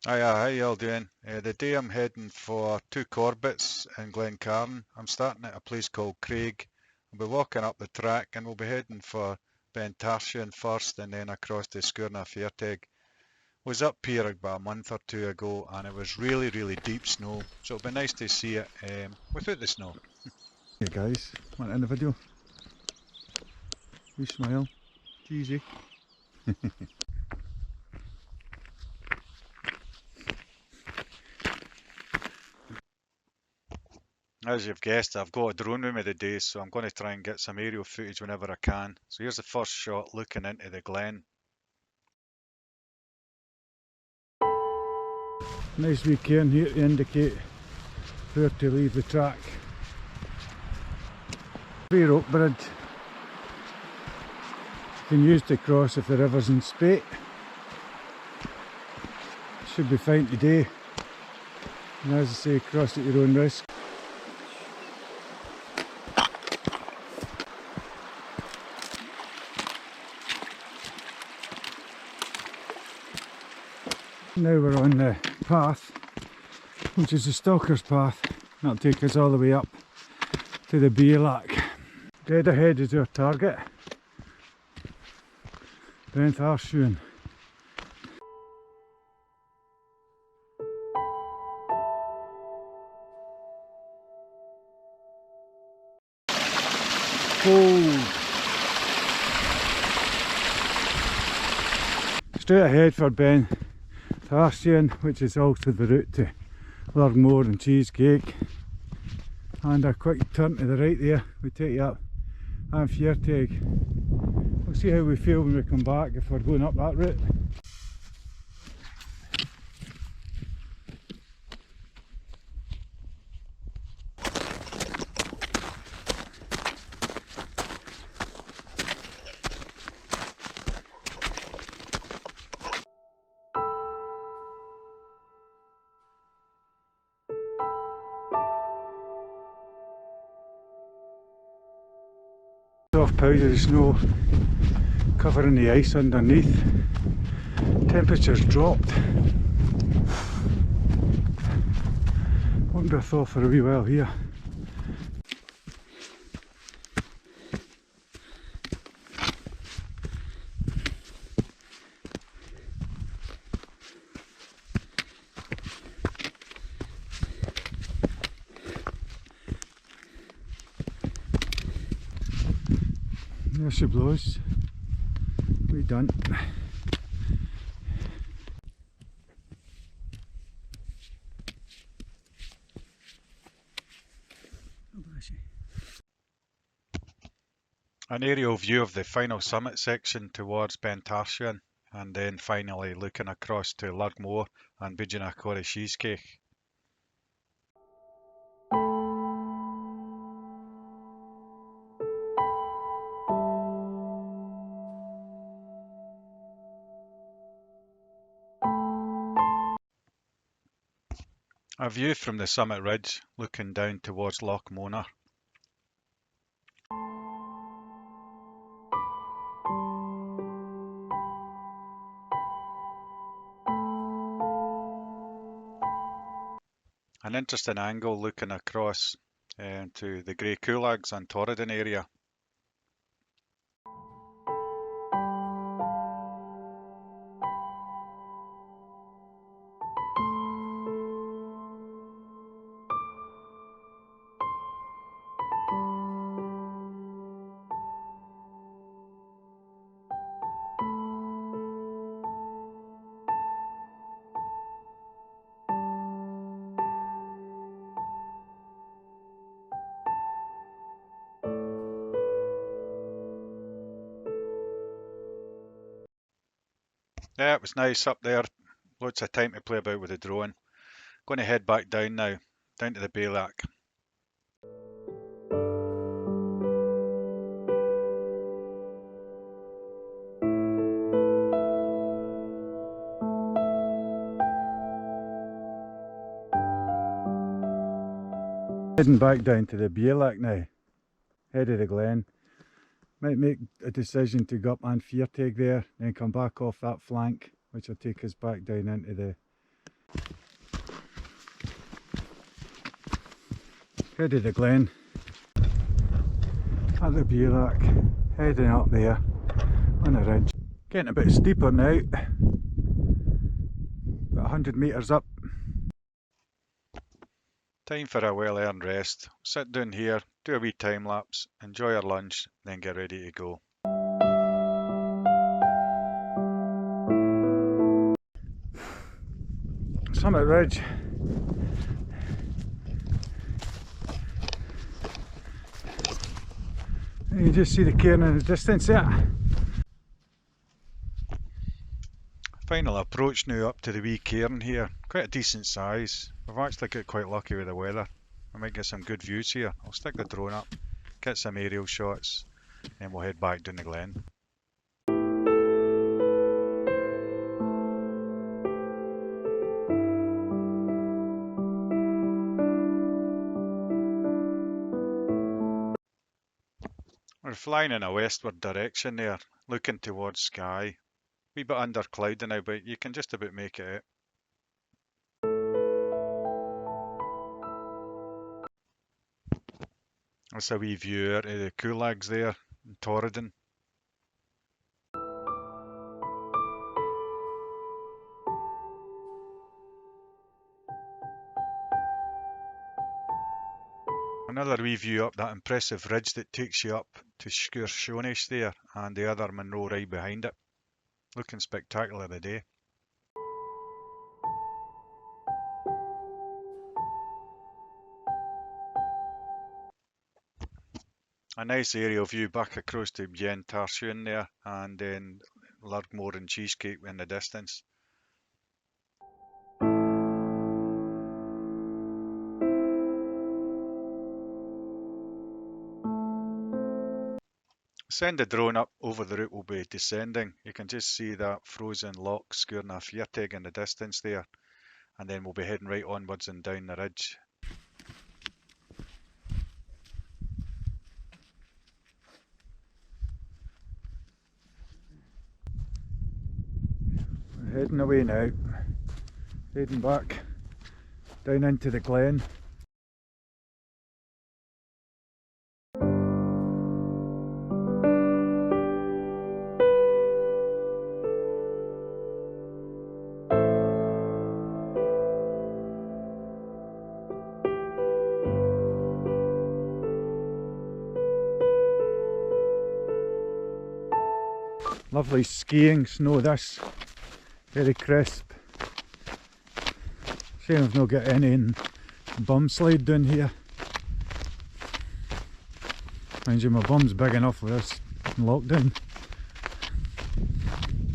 Hiya, how y'all doing? Today I'm heading for two Corbetts in Glen Carron. I'm starting at a place called Craig. We'll be walking up the track and we'll be heading for Beinn Tharsuinn first and then across to Sgurr-an-Feartaig. Was up here about a month or two ago and it was really deep snow, so it'll be nice to see it without the snow. Hey guys, want to end the video? We smile, cheesy. As you've guessed, I've got a drone with me today, so I'm going to try and get some aerial footage whenever I can. So here's the first shot looking into the glen. Nice wee cairn here to indicate where to leave the track. Free rope bridge. You can use to cross if the river's in spate. Should be fine today. And as I say, cross at your own risk. Now we're on the path, which is the Stalker's path. That'll take us all the way up to the bealach. Dead ahead is our target, Beinn Tharsuinn. Cold. Straight ahead for Beinn Tharsuinn, which is also the route to Loch-Monar and Cheesecake, and a quick turn to the right there we take you up and Feartaig. We'll see how we feel when we come back if we're going up that route. Soft powdery snow covering the ice underneath. Temperature's dropped. Won't be a thaw for a wee while here. There she blows. We done. An aerial view of the final summit section towards Beinn Tharsuinn and then finally looking across to Loch-Monar and Bhearnais. A view from the summit ridge looking down towards Loch-Monar. An interesting angle looking across to the Grey Coolags and Torridon area. Yeah, it was nice up there. Lots of time to play about with the drone. Going to head back down now, down to the bealach. Heading back down to the bealach now, head of the glen. Might make a decision to go up and Feartaig there, then come back off that flank, which will take us back down into the head of the glen at the bealach, heading up there on the ridge. Getting a bit steeper now, about 100 metres up. Time for a well-earned rest. Sit down here, do a wee time lapse, enjoy our lunch, then get ready to go. Summit Ridge. And you just see the cairn in the distance there. Final approach now up to the wee cairn here. Quite a decent size. We've actually got quite lucky with the weather. We might get some good views here. I'll stick the drone up, get some aerial shots, and we'll head back down the glen. We're flying in a westward direction there, looking towards Skye. Wee bit under cloud now, but you can just about make it out. That's a wee view out of the Coolags there in Torridon. Another wee view up that impressive ridge that takes you up to Sgurr-Choinnich there, and the other Monroe right behind it. Looking spectacular today. A nice aerial view back across to Beinn Tharsuinn there, and then Loch-Monar and Cheesecake in the distance. Send the drone up over the route we'll be descending. You can just see that frozen Loch Sgurr and Feartaig in the distance there, and then we'll be heading right onwards and down the ridge. We're heading away now, heading back down into the glen. Lovely skiing snow this, very crisp. Shame I've not got any in bum slide down here. Mind you, my bum's big enough for this lockdown.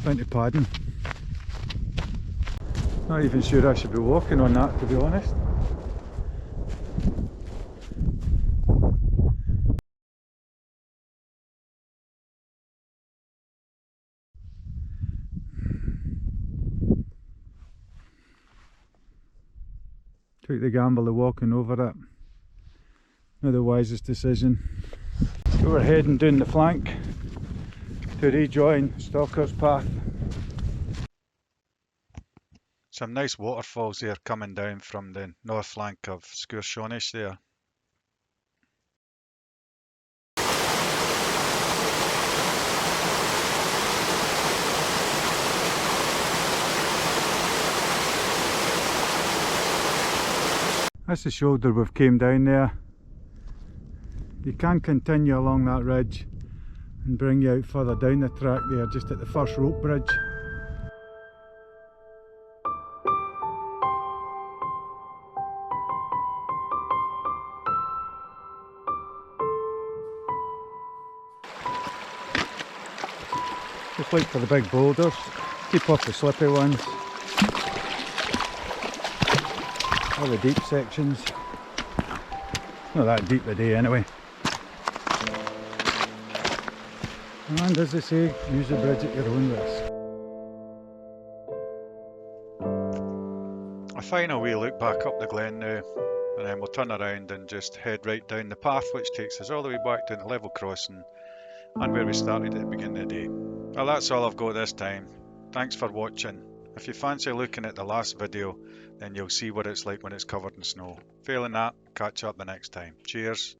Plenty of padding. Not even sure I should be walking on that, to be honest. Took the gamble of walking over it. Not the wisest decision. So we're heading down the flank to rejoin Stalker's Path. Some nice waterfalls there coming down from the north flank of Sgurr-Choinnich there. That's the shoulder we've came down there. You can continue along that ridge and bring you out further down the track there, just at the first rope bridge. Just look for the big boulders, keep off the slippy ones. All the deep sections. Not that deep today anyway. And as I say, use the bridge at your own risk. A final wee look back up the glen now, and then we'll turn around and just head right down the path which takes us all the way back down to level crossing and where we started at the beginning of the day. Well, that's all I've got this time. Thanks for watching, If you fancy looking at the last video, then you'll see what it's like when it's covered in snow. Failing that, catch up the next time. Cheers.